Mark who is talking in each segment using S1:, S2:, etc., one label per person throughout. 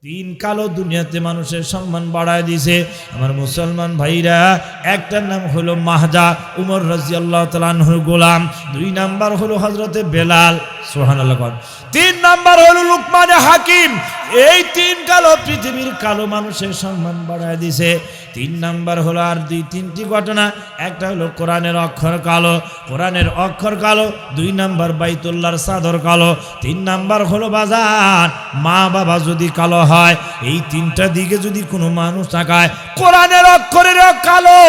S1: তিন কালো দুনিয়াতে মানুষের সম্মান বাড়ায় দিয়েছে। আমার মুসলমান ভাইরা, একটার নাম হলো মাহজা, উমর রাদিয়াল্লাহু তাআলা আনহুর গোলাম। 2 নাম্বার হলো হযরতে বেলাল, সুবহানাল্লাহ। 3 নাম্বার হলো লুকমান হাকিম। এই 3 কালো পৃথিবীর কালো মানুষের সম্মান বাড়ায় দিয়েছে। 3 নাম্বার হলো আর 2-3টি ঘটনা। একটা হলো কোরআনের অক্ষর কালো, কোরআনের অক্ষর কালো। 2 নাম্বার বাইতুল্লাহর চাদর কালো। 3 নাম্বার হলো বাজার মা বাবা যদি কালো হয়, এই 3টা দিকে যদি কোনো মানুষ তাকায়, কোরআনের অক্ষরের কালো,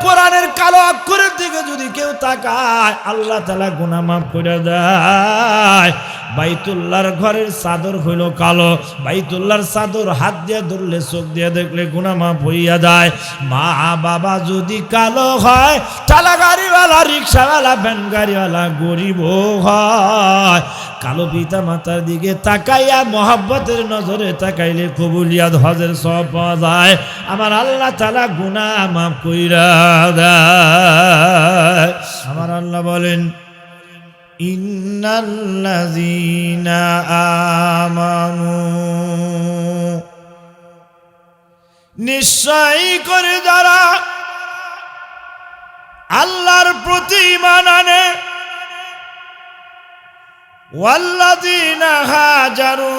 S1: কোরআনের কালো অক্ষরের দিকে যদি কেউ তাকায়, আল্লাহ তাআলা গুনাহ মাফ করে দেয়। বাইতুল্লাহর ঘরের চাদর হইল কালো, বাইতুল্লাহর চাদর হাত দিয়ে ধরলে, চোখ দিয়ে দেখলে গুনাহ মাফ হইয়া যায়। মা বাবা যদি কালো হয়, ঠেলা গাড়িওয়ালা, রিক্সাওয়ালা, ভ্যান গাড়িওয়ালা, গরিব হয়, কালো পিতা মাতার দিকে তাকাইয়া মহব্বতের নজরে তাকাইলে কবুলিয়াত হজের সওয়াব পাওয়া যায়। আমার আল্লাহ তাআলা গুনাহ মাফ কইরা দেয়। আমার আল্লাহ বলেন, ইন্নাল্লাযীনা আমানু, নিশ্চয় করে যারা আল্লাহর প্রতি ঈমান আনে, ওয়াল্লাযীনা হাজারু,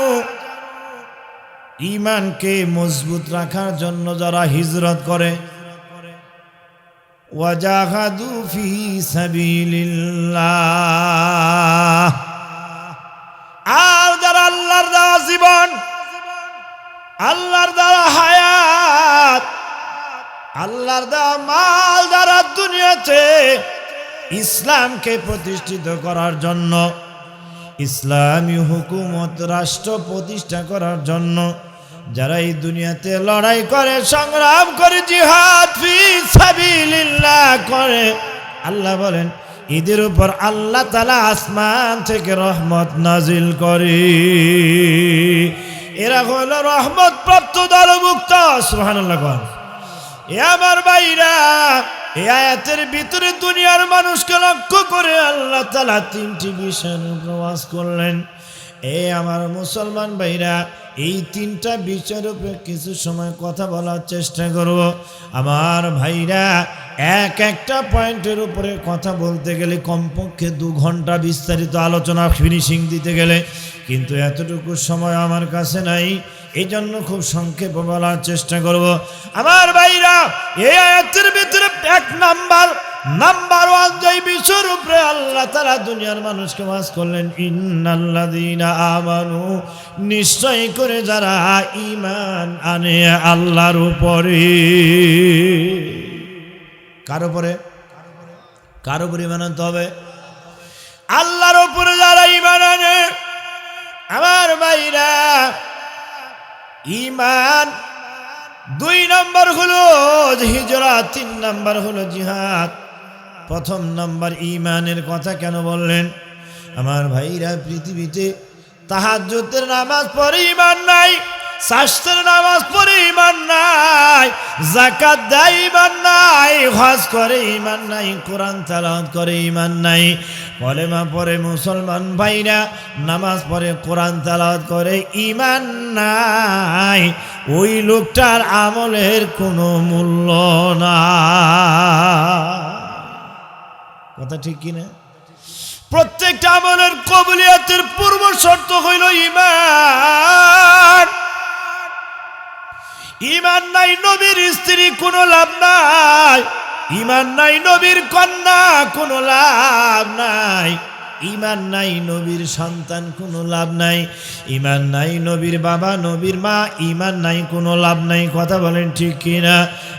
S1: ঈমানকে মজবুত রাখার জন্য যারা হিজরত করে, ওয়াজাহাদু ফি সাবিলিল্লাহ, আর যারা আল্লাহর দেওয়া জীবন, আল্লাহর দেওয়া হায়াত, আল্লাহর দেওয়া মাল যারা দুনিয়াতে ইসলামকে প্রতিষ্ঠিত করার জন্য, ইসলামী হুকুমত রাষ্ট্র প্রতিষ্ঠা করার জন্য যারা এই দুনিয়াতে লড়াই করে, সংগ্রাম করে, জিহাদ ফি সাবিলিল্লাহ করে, আল্লাহ বলেন এদের উপর আল্লাহ তাআলা আসমান থেকে রহমত নাজিল করে। এরা হলো রহমত প্রাপ্ত দলভুক্ত। সুবহানাল্লাহ। এ আমার ভাইরা, এই আয়াতের ভিতরে দুনিয়ার মানুষকে লক্ষ্য করে আল্লাহ তাআলা 3টি বিষয়ের উপর ওয়াজ করলেন। এ আমার মুসলমান ভাইরা, এই 3টা বিষয়ের উপরে কিছু সময় কথা বলার চেষ্টা করব। আমার ভাইরা, একটা পয়েন্টের উপরে কথা বলতে গেলে কমপক্ষে 2 ঘন্টা বিস্তারিত আলোচনা ফিনিশিং দিতে গেলে, কিন্তু এতটুকু সময় আমার কাছে নাই, এই জন্য খুব সংক্ষেপে বলার চেষ্টা করব। আমার ভাইরা, এই আয়াতের ভিতরে 1 নাম্বার 1 যে বিষয়ের উপরে আল্লাহ তাআলা দুনিয়ার মানুষকে ওয়াজ করলেন, ইন্নাল্লাযীনা আমানু, নিশ্চয় করে যারা ঈমান আনে আল্লাহর উপরে। কার উপরে? কার উপরে ঈমান আনতে হবে? আল্লাহর উপরে যারা ঈমান আনে। আমার ভাইরা, ঈমান 2 নাম্বার হলো হিজরত, 3 নাম্বার হলো জিহাদ। 1 নাম্বার ঈমানের কথা কেন বললেন? আমার ভাইরা, পৃথিবীতে তাহাজ্জুদের নামাজ পড়ে ঈমান নাই, শাস্ত্রের নামাজ পড়ে ঈমান নাই, যাকাত দেয় ঈমান নাই, হজ করে ঈমান নাই, কোরআন তেলাওয়াত করে ঈমান নাই, কলেমা পড়ে মুসলমান ভাইরা, নামাজ পড়ে, কোরআন তেলাওয়াত করে, ঈমান নাই, ওই লোকটার আমলের কোনো মূল্য নাই। কথা ঠিক কিনা? প্রত্যেকটা আমলের কবুলিয়াতের পূর্ব শর্ত হইল ঈমান। ঈমান নাই নবীর স্ত্রী, কোনো লাভ নাই। ঈমান নাই নবীর কন্যা, কোনো লাভ নাই। ঈমান নাই নবীর সন্তান, কোনো লাভ নাই। ঈমান নাই নবীর বাবা, নবীর মা, ঈমান নাই, কোনো লাভ নাই। কথা বলেন ঠিক কিনা?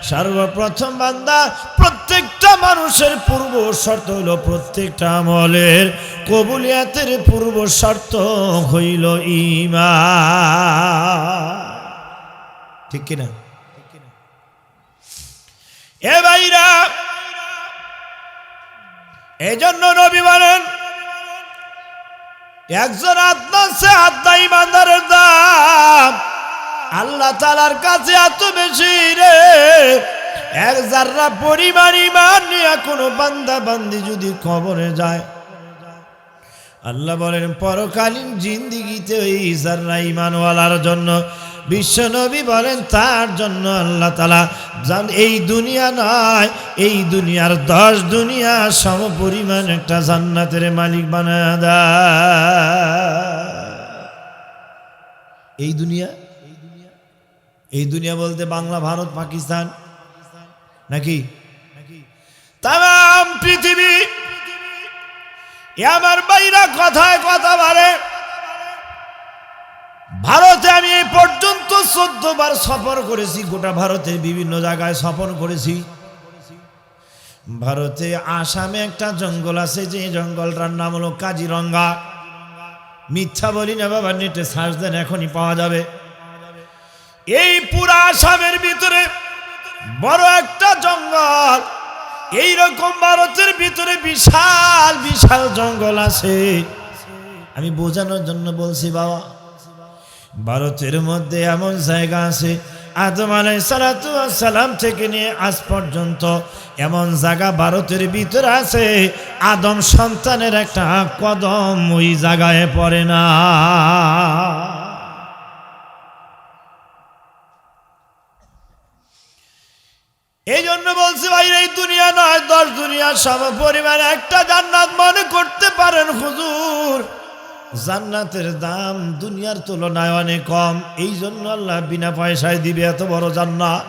S1: সর্বপ্রথম বান্দা, প্রত্যেকটা মানুষের পূর্ব শর্ত হইল, প্রত্যেকটা আমলের কবুলিয়াতের পূর্ব শর্ত হইল ঈমান। ঠিক কিনা? এ ভাইরা, এজন্য নবী বলেন, একজন আত্মা সে আত্মা ইমানদারের দাম আল্লাহ তাআলার কাছে এত বেশি রে, 1 জাররা পরিমাণ ঈমান নিয়ে কোনো বান্দা বান্দি যদি কবরে যায়, আল্লাহ বলেন পরকালীন জিন্দিগিতে ওই জাররা ঈমানওয়ালার জন্য বিশ্বনবী বলেন তার জন্য আল্লাহ তাআলা এই দুনিয়া নয়, এই দুনিয়ার 10 দুনিয়া সম পরিমাণ একটা জান্নাতের মালিক বানায় দেয়। এই দুনিয়া বলতে বাংলা, ভারত, পাকিস্তান নাকি তাম পৃথিবী। আমার বাইরা কথায় কথা বলে, ভারতে আমি এই পর্যন্ত 14 বার সফর করেছি, গোটা ভারতের বিভিন্ন জায়গায় সফর করেছি। ভারতে আসামে একটা জঙ্গল আছে, যে জঙ্গলটার নাম হলো কাজিরঙ্গা। মিথ্যা বলি না বাবা, নেটে সার্চ দেন, এখনই পাওয়া যাবে। এই পুরা আসামের ভিতরে বড় একটা জঙ্গল, এইরকম ভারতের ভিতরে বিশাল বিশাল জঙ্গল আছে। আমি বোঝানোর জন্য বলছি বাবা, ভারতের মধ্যে এমন জায়গা আছে, আদম আলাইহিস সালাম থেকে নিয়ে আজ পর্যন্ত এমন জায়গা ভারতের ভিতরে আছে, আদম সন্তানের একটা কদম ওই জায়গায় পড়ে না। এই জন্য বলছি ভাই, এই দুনিয়া নয়, 10 দুনিয়ার সম পরিমাণ একটা জান্নাত মনে করতে পারেন হুজুর। জান্নাতের দাম দুনিয়ার তুলনায় অনেক কম, এই জন্য আল্লাহ বিনা পয়সায় দিবে এত বড় জান্নাত।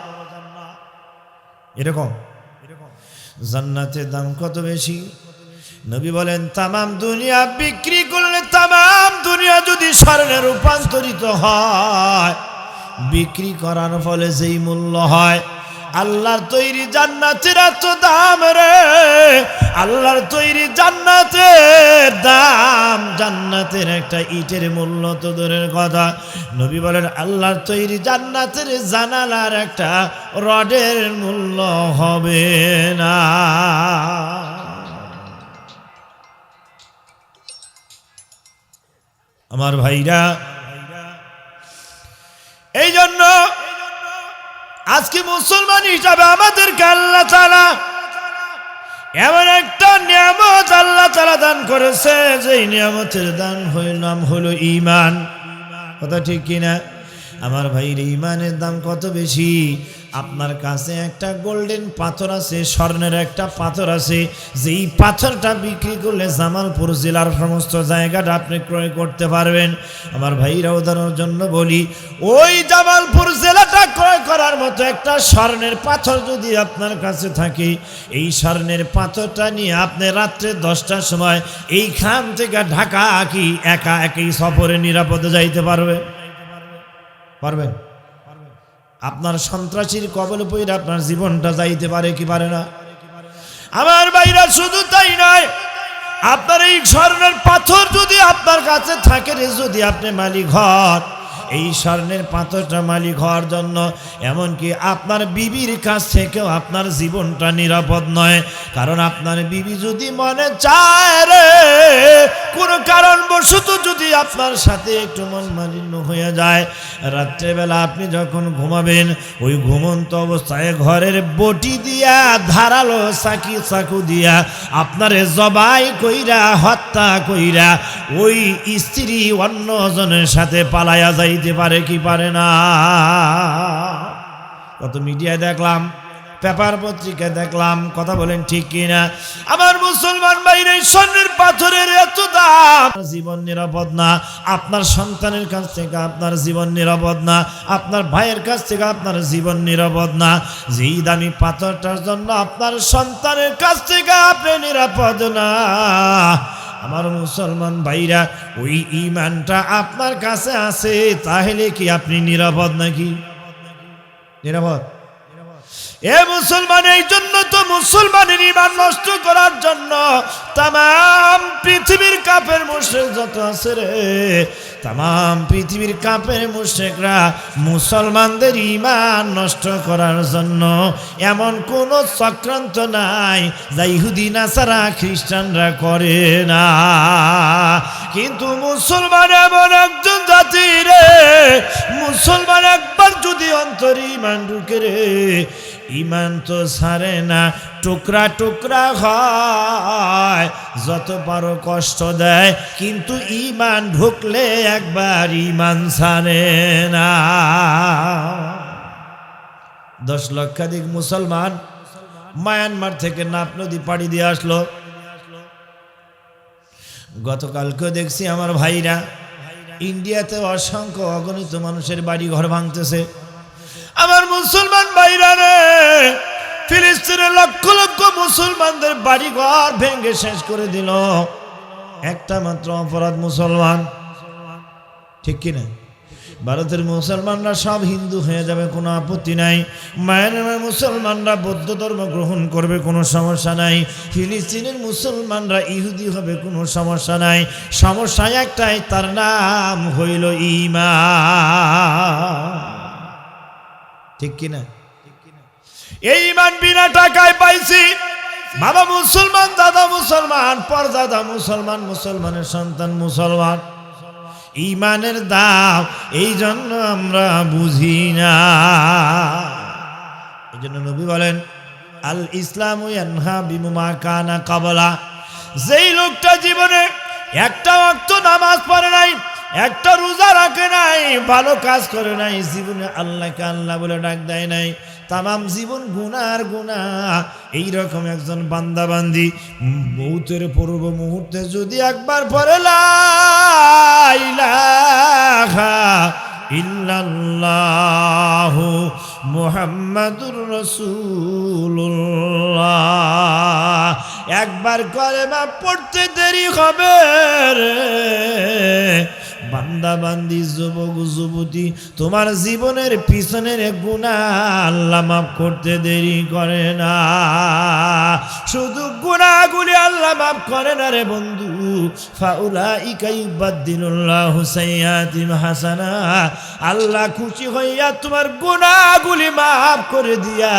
S1: এরকম জান্নাতের দাম কত বেশি? নবী বলেন তামাম দুনিয়া বিক্রি করলে, তামাম দুনিয়া যদি স্বর্ণে রূপান্তরিত হয়, বিক্রি করার ফলে যেই মূল্য হয়, আল্লাহর তৈরি জান্নাতের এত দাম রে, আল্লাহর তৈরি জান্নাতের দাম, জান্নাতের একটা ইটের মূল্য তো দূরের কথা, নবী বলেন আল্লাহর তৈরি জান্নাতের জানালার একটা রডের মূল্য হবে না। আমার ভাইরা, এই জন্য আজকে মুসলমান হিসাবে আমাদেরকে আল্লাহ তাআলা এমন একটা নিয়ামত আল্লাহ তাআলা দান করেছে, যে নিয়ামতের দান নাম হলো ঈমান। কথা ঠিক কিনা? আমার ভাইয়ের ঈমানের দাম কত বেশি। আপনার কাছে একটা গোল্ডেন পাথর আছে, স্বর্ণের একটা পাথর আছে, যেই পাথরটা বিক্রি করলে জামালপুর জেলার সমস্ত জায়গাটা আপনি ক্রয় করতে পারবেন। আমার ভাইরা উদাহরণের জন্য বলি, ওই জামালপুর জেলাটা ক্রয় করার মতো একটা স্বর্ণের পাথর যদি আপনার কাছে থাকে, এই স্বর্ণের পাথরটা নিয়ে আপনি রাত্রে 10টার সময় এইখান থেকে ঢাকা কি একা একই সফরে নিরাপদে যাইতে পারবেন? আপনার সন্ত্রাসীর কবলে পড়ে আপনার জীবনটা যাইতে পারে কি পারে না? আমার ভাইরা, শুধু তাই নয়, আপনার এই স্বর্ণের পাথর যদি আপনার কাছে থাকে, যদি আপনি মালিক হন, এই স্বর্ণের পাথরটা মালিক হওয়ার জন্য এমনকি আপনার বিবির কাছ থেকেও আপনার জীবনটা নিরাপদ নয়। কারণ আপনার বিবি যদি মনে চায় রে, কোনো কারণবশত যদি আপনার সাথে একটু মন মালিন্য হয়ে যায়, রাত্রেবেলা আপনি যখন ঘুমাবেন, ওই ঘুমন্ত অবস্থায় ঘরের বটি দিয়া, ধারালো চাকু দিয়া আপনারে জবাই কইরা, হত্যা কইরা ওই স্ত্রী অন্যজনের সাথে পালায়া যাইতে পারে কি পারে না? কত মিডিয়ায় দেখলাম, পেপার পত্রিকায় দেখলাম, কথা বলেন ঠিক কিনা? আমার মুসলমান ভাইরা, স্বর্ণের পাথরের এত দাম, জীবন নিরাপদ না। আপনার সন্তানের কাছ থেকে আপনার জীবন নিরাপদ না, আপনার ভাইয়ের কাছ থেকে আপনার জীবন নিরাপদ না। যেই দামি পাথরটার জন্য আপনার সন্তানের কাছ থেকে আপনি নিরাপদ না। আমার মুসলমান ভাইরা, ওই ঈমানটা আপনার কাছে আছে, তাহলে কি আপনি নিরাপদ নাকি? নিরাপদ? এ মুসলমান, এই জন্য তো মুসলমানের ঈমান নষ্ট করার জন্য তাম পৃথিবীর কাফের মুশরিক যত আছে রে, তাম পৃথিবীর কাফের মুশরিকরা মুসলমানদের ঈমান নষ্ট করার জন্য এমন কোন চক্রান্ত নাই যা ইহুদি নাসারা খ্রিস্টানরা করে না। কিন্তু মুসলমান এমন একজন জাতি রে, মুসলমান একবার যদি অন্তরে ঈমান ঢুকে রে, ইমান তো ছাড়ে না, টুকরা টুকরা হয়, যত পারো কষ্ট দেয়, কিন্তু ইমান ঢুকলে একবার ইমান ছাড়ে না। 10 লক্ষাধিক মুসলমান মায়ানমার থেকে নাপ নদী পাড়ি দিয়ে আসলো। গতকালকে দেখছি আমার ভাইরা ইন্ডিয়াতে অসংখ্য অগণিত মানুষের বাড়ি ঘর ভাঙতেছে। আমার মুসলমান ভাইরা রে, ফিলিস্তিনের লক্ষ লক্ষ মুসলমানদের বাড়ি ঘর ভেঙে শেষ করে দিল একটা মাত্র অপরাধ মুসলমান, ঠিক কিনা? ভারতের মুসলমানরা সব হিন্দু হয়ে যাবে, কোনো আপত্তি নাই। মায়ানমারের মুসলমানরা বৌদ্ধ ধর্ম গ্রহণ করবে, কোনো সমস্যা নাই। ফিলিস্তিনের মুসলমানরা ইহুদি হবে, কোনো সমস্যা নাই। সমস্যা একটাই, তার নাম হইল ঈমান, ঠিক কিনা? এই ঈমান বিনা টাকায় পাইছি। বাবা মুসলমান, দাদা মুসলমান, পরদাদা মুসলমান, মুসলমানের সন্তান মুসলমান। ঈমানের দাম এই জন্য আমরা বুঝি না। এই জন্য নবী বলেন, আল ইসলামু ইয়ানহা বিমা কানা কাবলা। যেই লোকটা জীবনে একটা ওয়াক্ত নামাজ পড়ে নাই, একটা রোজা রাখে নাই, ভালো কাজ করে নাই, জীবনে আল্লাহকে আল্লাহ বলে ডাক দেয় নাই, তামাম জীবন গুনার গুনাহ, এইরকম একজন বান্দা বান্দি মৌতের পূর্ব মুহূর্তে যদি একবার পড়ে লা ইলাহা ইল্লাল্লাহু মুহাম্মাদুর রাসূলুল্লাহ, একবার কলেমা পড়তে দেরি হবে রে বান্দা বান্দি, যুবক যুবতী, তোমার জীবনের পিছনের গুনাহ আল্লাহ মাফ করতে দেরি করে না। শুধু গুনাহগুলি আল্লাহ মাফ করে না রে বন্ধু, ফাউলাইকা ইউবাদদিলুল্লাহু সাইয়্যাতিহিম হাসানা, আল্লাহ খুশি হইয়া তোমার গুনাহগুলি মাফ করে দিয়া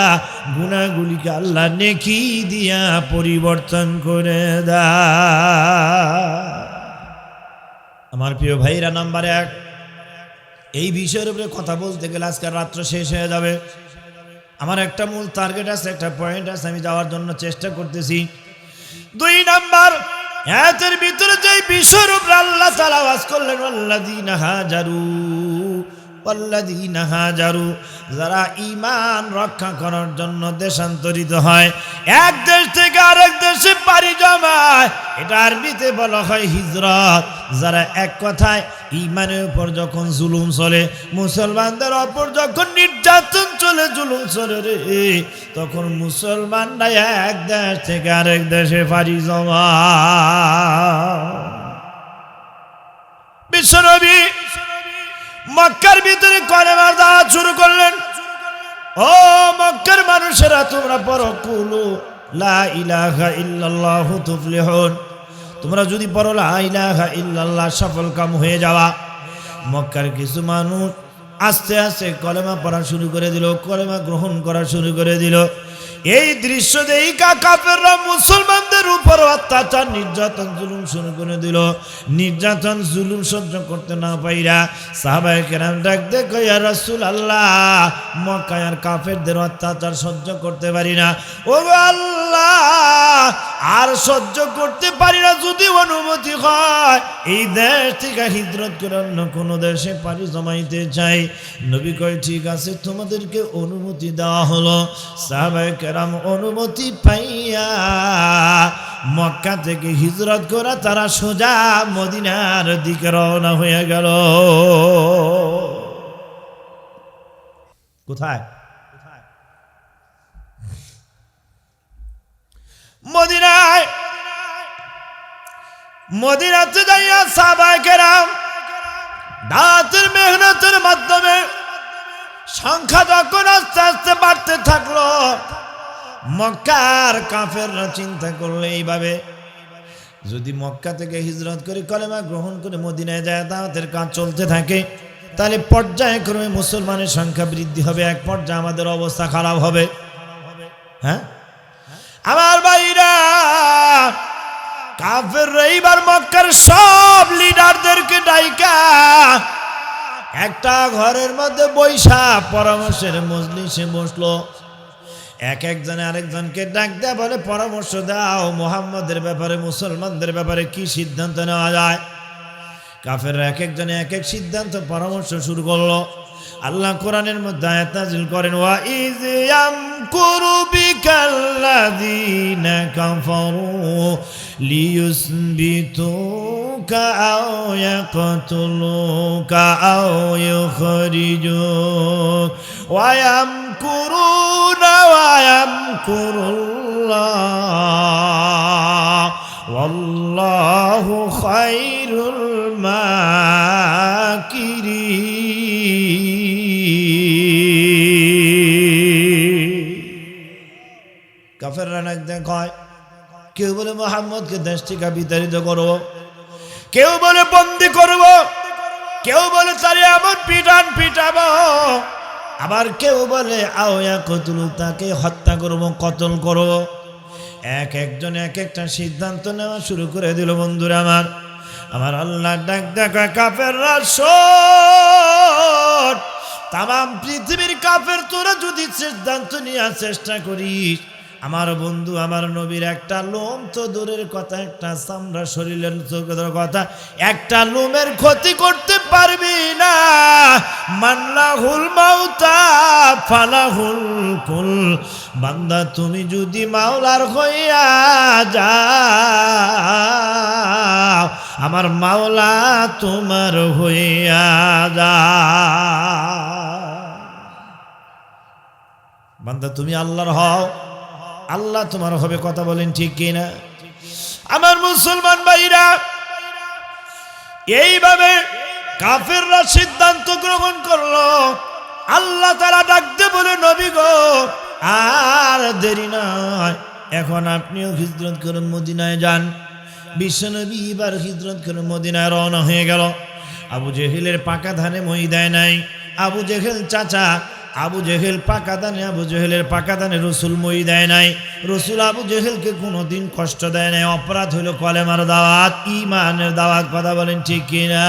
S1: গুনাহগুলিকে আল্লাহ নেকি দিয়া পরিবর্তন করে দেয়। আমার প্রিয় ভাইরা, নাম্বার 1, এই বিষয়ের উপরে কথা বলতে গেলে আজকের রাত্র শেষ হয়ে যাবে। আমার একটা মূল টার্গেট আছে, একটা পয়েন্ট আছে, আমি যাওয়ার জন্য চেষ্টা করতেছি। 2 নাম্বার, এর ভিতরে যে বিষয়ের উপরে আল্লাহ তাআলা ওয়াজ করলেন, ওয়াল্লাযীনা হাজারু, যারা ঈমান রক্ষা করার জন্য দেশান্তরিত হয়, এক দেশ থেকে আরেক দেশে পাড়ি জমায়, এটা আরবিতে বলা হয় হিজরত। যারা এক কথায় ঈমানের উপর যখন জুলুম চলে, মুসলমানদের উপর যখন নির্যাতন চলে, জুলুম চলে রে, তখন মুসলমানরা এক দেশ থেকে আরেক দেশে পাড়ি জমায়। বিশ্বনবী মক্কার ভিতরে কলেমার দাওয়াত শুরু করলেন। ও মক্কার মানুষেরা, তোমরা পড়ো কুলু লা ইলাহা ইল্লাল্লাহু তুফলিহুন, তোমরা যদি পড়ো লা ইলাহা ইল্লাল্লাহ সফল কাম হয়ে যাওয়া। মক্কার কিছু মানুষ আস্তে আস্তে কলেমা পড়া শুরু করে দিল, কলেমা গ্রহণ করা শুরু করে দিল। এই দৃশ্য দেখা কাফেররা মুসলমানদের উপর অত্যাচার, নির্যাতন, জুলুম শুরু করে দিল। নির্যাতন জুলুম সহ্য করতে না পাইরা সাহাবায়ে কেরাম ডাক দিয়ে কয়, ইয়া রাসূলুল্লাহ, মক্কার কাফেরদের অত্যাচার সহ্য করতে পারি না, ও আল্লাহ, আর সহ্য করতে পারি না, যদি অনুমতি হয় এই দেশ থেকে হিজরত করে অন্য কোনো দেশে পাড়ি জমাইতে চাই। নবী কয়, ঠিক আছে, তোমাদেরকে অনুমতি দেওয়া হলো। সাহাবায়ে কেরাম অনুমতি পাইয়া মক্কা থেকে হিজরত করা তারা সোজা মদিনার দিকে রওনা হয়ে গেল। কোথায়? মদিনায়। মদিনাতে যাইয়া সাহাবায়ে কেরাম দাওয়াতের মেহনতের মাধ্যমে সংখ্যা যখন আস্তে আস্তে বাড়তে থাকলো, মক্কার কাফেররা চিন্তা করলো এইভাবে, যদি মক্কা থেকে হিজরত করে কলেমা গ্রহণ করে মদিনায় যায় দাওয়াতের কাজ চলতে থাকে, তাহলে পর্যায়ক্রমে মুসলমানের সংখ্যা বৃদ্ধি হবে, এক পর্যায়ে আমাদের অবস্থা খারাপ হবে। হ্যাঁ আমার ভাইরা, কাফেররা এইবার মক্কার সব লিডারদেরকে ডাইকা একটা ঘরের মধ্যে বৈশা পরামর্শের মজলিসে বসলো। এক একজনে আরেকজনকে ডাক দেয়া বলে, পরামর্শ দাও মুহাম্মদের ব্যাপারে, মুসলমানদের ব্যাপারে কি সিদ্ধান্ত নেওয়া যায়। কাফেররা এক একজনে এক এক সিদ্ধান্ত পরামর্শ শুরু করলো। আল্লাহ কোরআনের মধ্যে আয়াত নাযিল করেন, ওয়া ইয ইয়ামকুরু বিকাল্লাযীনা কাফারু লিয়ুসবিতুকা আও ইয়াকতুলুকা আও ইউখরিজুক ওয়া ইয়ামকুরুনা ওয়া ইয়ামকুরুল্লাহ ওয়াল্লাহু খায়রুল মাকিরিন। কাফেররা নাক দেখায়, কেউ বলে মুহাম্মদকে দেশ থেকে বিতাড়িত করব, কেউ বলে বন্দি করব, কেউ বলে তারে এমন পিটাবো, আবার কেউ বলে আওয়া কতলু, তাকে হত্যা করব, কতল করব। এক একজন এক একটা সিদ্ধান্ত নেওয়া শুরু করে দিল। বন্ধুরা আমার আল্লাহ ডাক দেখা, কাফেররা শোন, তাম পৃথিবীর কাফের তোরা যদি সিদ্ধান্ত নেওয়ার চেষ্টা করিস, আমার বন্ধু আমার নবীর একটা লোম তো দূরের কথা, একটা চামড়া শরীরের কথা, একটা লোমের ক্ষতি করতে পারবি না। মানলাহুল মাউতা ফালাহুল কুল, বান্দা তুমি যদি মাওলার হইয়া যাও, আমার মাওলা তোমার হইয়া যাও। বান্দা তুমি আল্লাহর হও, আল্লাহ তোমার হবে। কথা বলেন ঠিক কিনা? আমার মুসলমান ভাইরা, এইভাবে কাফেররা সিদ্ধান্ত গ্রহণ করলো। আল্লাহ তাআলা ডাকতে বলে, নবী গো আর দেরি নয়, এখন আপনিও হিজরত করে মদিনায় যান। বিশ্বনবী এবার হিজরত করে মদিনায় রওনা হয়ে গেল। আবু জেহেলের পাকা ধানে মই দেয় নাই। আবু জেহেল চাচা আবু জেহেল পাকা দানে, আবু জেহেলের পাকা দানে রসুল মই দেয় নাই। রসুল আবু জেহেলকে কোনোদিন কষ্ট দেয় নাই। অপরাধ হইল কলেমার দাওয়াত, ইমানের দাওয়াত। কথা বলেন ঠিক কিনা?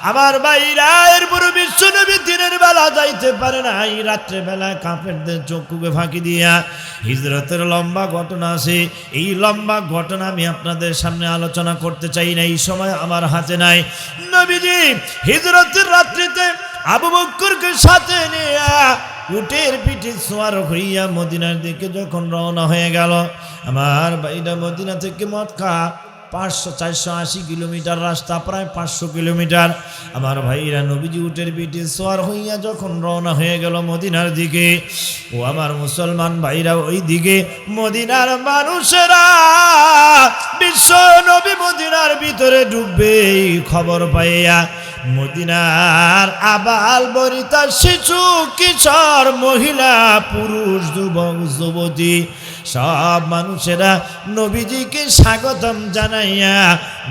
S1: আমার ভাইরা, এরপরে বিশ্বনবী দিনের বেলা যাইতে পারে নাই, রাত্রে বেলায় কাফেরদের চক্ষুকে ফাঁকি দিয়া হিজরতের লম্বা ঘটনা আছে। এই লম্বা ঘটনা আমি আপনাদের সামনে আলোচনা করতে চাই না, এই সময় আমার হাতে নাই। নবীজি হিজরতের রাত্রিতে আবু বকরকে সাথে নিয়ে উটের পিঠে সওয়ার হইয়া মদিনার দিকে যখন রওনা হয়ে গেল। আমার ভাইরা, মদিনা থেকে মক্কা 480 কিলোমিটার রাস্তা, প্রায় 500 কিলোমিটার। আমার ভাইরা, নবীজি উটের পিঠে সওয়ার হইয়া যখন রওনা হয়ে গেল মদিনার দিকে, ও আমার মুসলমান ভাইরা, ওই দিকে মদিনার মানুষেরা বিশ্ব নবী মদিনার ভিতরে ঢুকবে খবর পাইয়া মদিনার আবাল বনিতা, শিশু কিশোর, মহিলা পুরুষ, যুবক যুবতী সব মানুষেরা নবীজিকে স্বাগতম জানাইয়া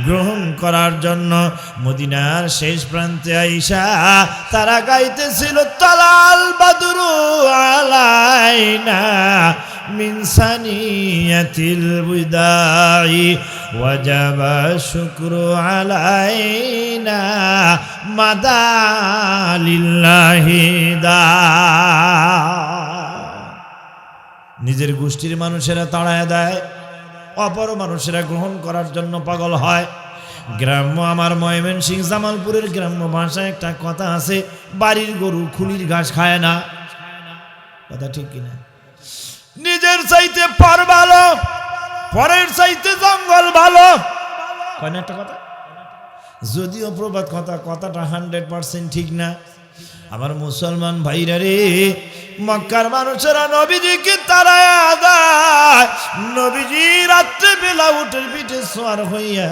S1: গ্রহণ করার জন্য মদিনার শেষ প্রান্তে আইসা তারা গাইতেছিল, তালাল বাদরু আলাইনা মিন সানিয়াতিল বিদাই ওয়াজাবা শুকরু আলাইনা মাদালিল্লাহি দা। নিজের গোষ্ঠীর মানুষেরা তাড়ায় দেয়, অপর মানুষেরা গ্রহণ করার জন্য পাগল হয়। গ্রাম্য, আমার ময়মনসিংহ জামালপুরের গ্রাম্য ভাষায় একটা কথা আছে, বাড়ির গরু খুলির ঘাস খায় না। কথা ঠিক কিনা? নিজের চাইতে পর ভালো, পরের চাইতে জঙ্গল ভালো, কয় না একটা কথা? যদিও প্রবাদ কথা, কথাটা 100% ঠিক না। আমার মুসলমান ভাইরা রে, মক্কার মানুষেরা নবীজিকে তাড়ায়া দেয়। নবীজি রাত্রে বেলা উটের পিঠে সওয়ার হইয়া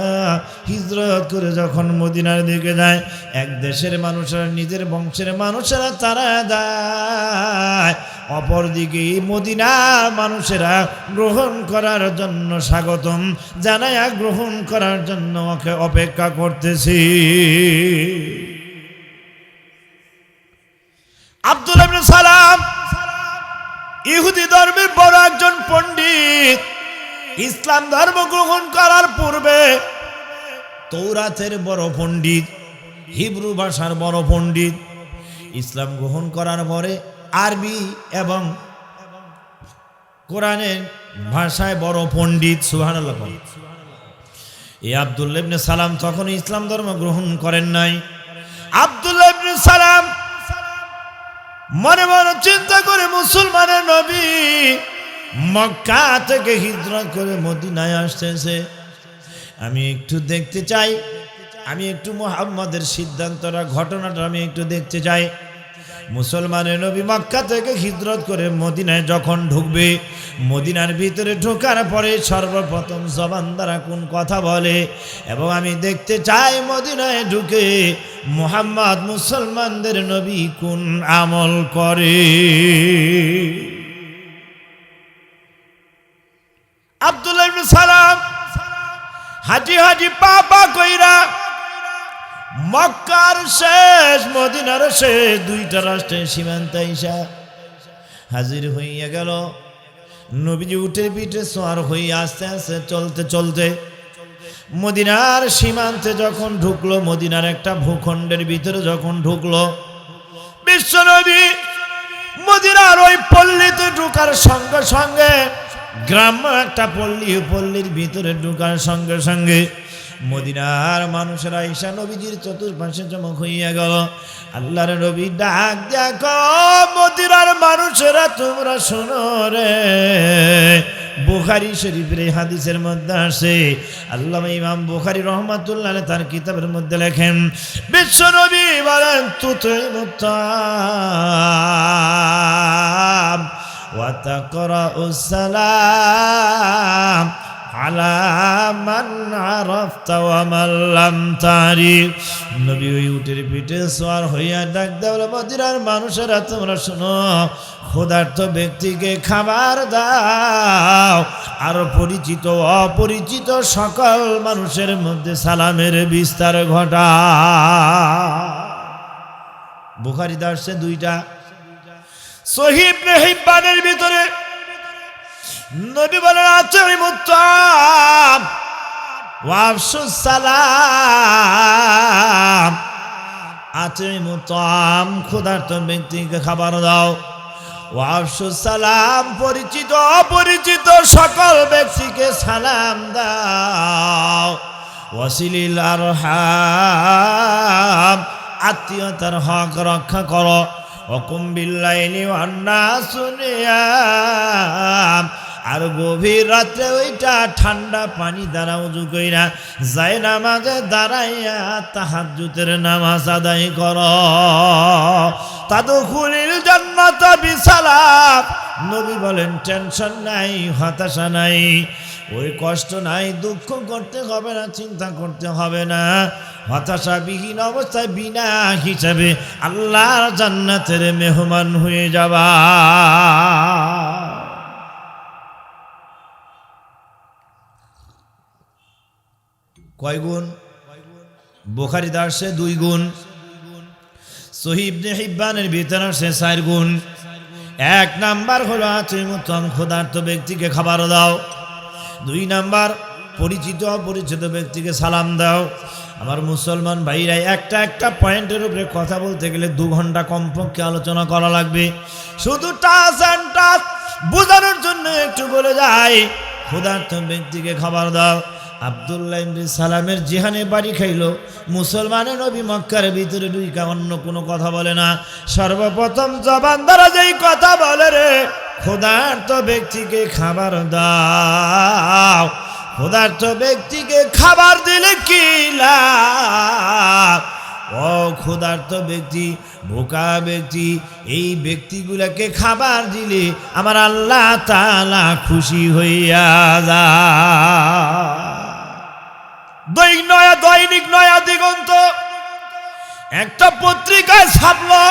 S1: হিজরত করে যখন মদিনার দিকে যায়, এক দেশের মানুষেরা, নিজের বংশের মানুষেরা তাড়ায়া দেয়, অপরদিকে মদিনার মানুষেরা গ্রহণ করার জন্য স্বাগতম জানায়া গ্রহণ করার জন্য অপেক্ষা করতেছি। আব্দুল্লাহ ইবনে সালাম ইহুদি ধর্মের বড় একজন পণ্ডিত। ইসলাম ধর্ম গ্রহণ করার পূর্বে তৌরাতের বড় পণ্ডিত, হিব্রু ভাষার বড় পণ্ডিত। ইসলাম গ্রহণ করার পরে আরবি এবং কোরআনের ভাষায় বড় পণ্ডিত, সুবহানাল্লাহ। এই আব্দুল্লাহ ইবনে সালাম তখন ইসলাম ধর্ম গ্রহণ করেন নাই। আব্দুল্লাহ ইবনে সালাম মনে মনে চিন্তা করে, মুসলমানের নবী মক্কা থেকে হিজরত করে মদিনায় আসতেছে, আমি একটু দেখতে চাই, আমি একটু মুহাম্মাদের সিদ্ধান্তটা, ঘটনাটা আমি একটু দেখতে চাই। মুসলমানের নবী মক্কা থেকে হিজরত করে মদিনায় যখন ঢুকবে, মদিনার ভিতরে ঢোকার পরে সর্বপ্রথম জবান দ্বারা কোন কথা বলে, এবং আমি দেখতে চাই মদিনায় ঢুকে মুহাম্মদ মুসলমানদের নবী কোন আমল করে। আব্দুল্লাহ ইবনে সালাম হাজি হাজি পা পা কইরা মক্কার শেষ মদিনার শেষ দুইটা রাষ্ট্রের সীমান্তে আইসা হাজির হইয়া গেল। নবীজি উঠে পিঠে সোয়ার হইয়া আস্তে আস্তে চলতে চলতে মদিনার সীমান্তে যখন ঢুকলো, মদিনার একটা ভূখণ্ডের ভিতরে যখন ঢুকলো, বিশ্বনবী মদিনার ওই পল্লীতে ঢুকার সঙ্গে সঙ্গে, গ্রাম্য একটা পল্লীর ভিতরে ঢুকার সঙ্গে সঙ্গে মদিনার মানুষেরা ঈশা নবীজির চতুর্পাশে জমা হইয়া গেল। আল্লাহর নবী ডাক দেখো, মদিনার মানুষেরা তোমরা শোনো রে। বুখারী শরীফের হাদিসের মধ্যে আসে, আল্লামা ইমাম বুখারী রহমাতুল্লাহ আলাইহি তার কিতাবের মধ্যে লেখেন, বিশ্ব নবী বলেন তুতিমুত্তাম ওয়া তাকরাউস সালাম আলা মান আরাফতা ওয়া মান লাম তারিফ। নবী ওই উটের পিঠে সওয়ার হইয়া ডাক দেওয়া, মদিনার মানুষেরা তোমরা শোনো, ক্ষুধার্ত ব্যক্তিকে খাবার দাও, আর পরিচিত অপরিচিত সকল মানুষের মধ্যে সালামের বিস্তার ঘটা। বুখারী দাসে দুইটা, সহিহ ইবনে হিব্বানের ভিতরে নবী বলেন আতিমুত্তাম ওয়াফশুস সালাম, আতিমুত্তাম ক্ষুধার্ত ব্যক্তিকে খাবার দাও, ওয়াফশুস সালাম পরিচিত অপরিচিত সকল ব্যক্তিকে সালাম দাও, ওয়াসিলিল আরহাম আত্মীয়তার হক রক্ষা করো, ওয়াকুম বিল্লাইলি ওয়ান নাসু নিয়াম, আর গভীর রাত্রে ওইটা ঠান্ডা পানি দ্বারা উযু কইরা যায় নামাজে দাঁড়াইয়া তাহাজ্জুদের নামাজ আদায় করো, তাদখুলিল জান্নাতা বিসালাম। নবী বলেন টেনশন নাই, হতাশা নাই, ওই কষ্ট নাই, দুঃখ করতে হবে না, চিন্তা করতে হবে না, হতাশাবিহীন অবস্থায় বিনা হিসাবে আল্লাহর জান্নাতের মেহমান হয়ে যাবা। কয় গুণ? বুখারী দাসে 2 গুণ, সহিহ ইবনে হিব্বানের ভিতরে আছে 4 গুণ। 1 নাম্বার হলো আতিমুত্তাম ক্ষুধার্ত ব্যক্তিকে খাবার দাও, 2 নাম্বার পরিচিত অপরিচিত ব্যক্তিকে সালাম দাও। আমার মুসলমান ভাইরা, একটা একটা পয়েন্টের উপরে কথা বলতে গেলে 2 ঘন্টা কমপক্ষে আলোচনা করা লাগবে। শুধু টাচ অ্যান্ড টাচ বোঝানোর জন্য একটু বলে যাই, ক্ষুধার্ত ব্যক্তিকে খাবার দাও। আব্দুল্লাহ ইবনে সালামের জিহানে বাড়ি খাইল, মুসলমানের নবী মক্কার ভিতরে ঢুইকা অন্য কোনো কথা বলে না, সর্বপ্রথম জবান দ্বারা যেই কথা বলে রে, ক্ষুধার্ত ব্যক্তিকে খাবার দাও। ক্ষুধার্ত ব্যক্তিকে খাবার দিলে কি লাভ? ও ক্ষুধার্ত ব্যক্তি, ভোকা ব্যক্তি, এই ব্যক্তিগুলোকে খাবার দিলে আমার আল্লাহ তাআলা খুশি হইয়া যায়। দৈনিক নয়া দিগন্ত একটা পত্রিকায় ছাপলো,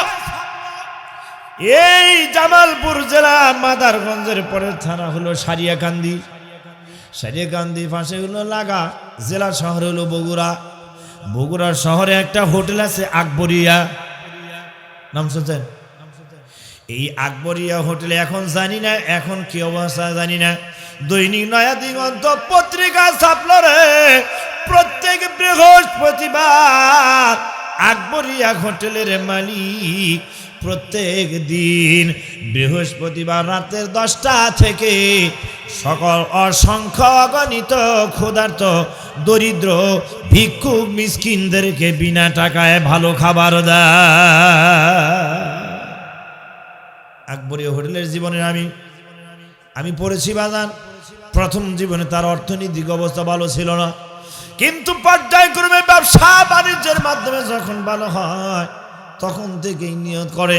S1: এই জামালপুর জেলা মাদারগঞ্জের পরের থানা হলো সারিয়াকান্দি, সারিয়াকান্দি পাশে হলো লাগা জেলা শহর হলো বগুড়া। বগুড়া শহরে একটা হোটেল আছে আকবরিয়া, নাম শুনছেন? এই আকবরিয়া হোটেলে এখন জানি না এখন কি অবস্থা জানি না, দৈনিক নয়া দিগন্ত পত্রিকা ছাপলো রে, প্রত্যেক বৃহস্পতিবার আকবরিয়া হোটেলের মালিক প্রত্যেক দিন বৃহস্পতিবার রাতের 10টা থেকে সকল অসংখ্য অগণিত ক্ষুধার্ত দরিদ্র ভিক্ষুক মিসকিনদেরকে বিনা টাকায় ভালো খাবার দেয়। আকবরীয় হোটেলের জীবনে আমি পড়েছি বাজান, প্রথম জীবনে তার অর্থনৈতিক অবস্থা ভালো ছিল না, কিন্তু পর্যায়ক্রমে ব্যবসা বাণিজ্যের মাধ্যমে যখন ভালো হয় তখন থেকেই নিয়ত করে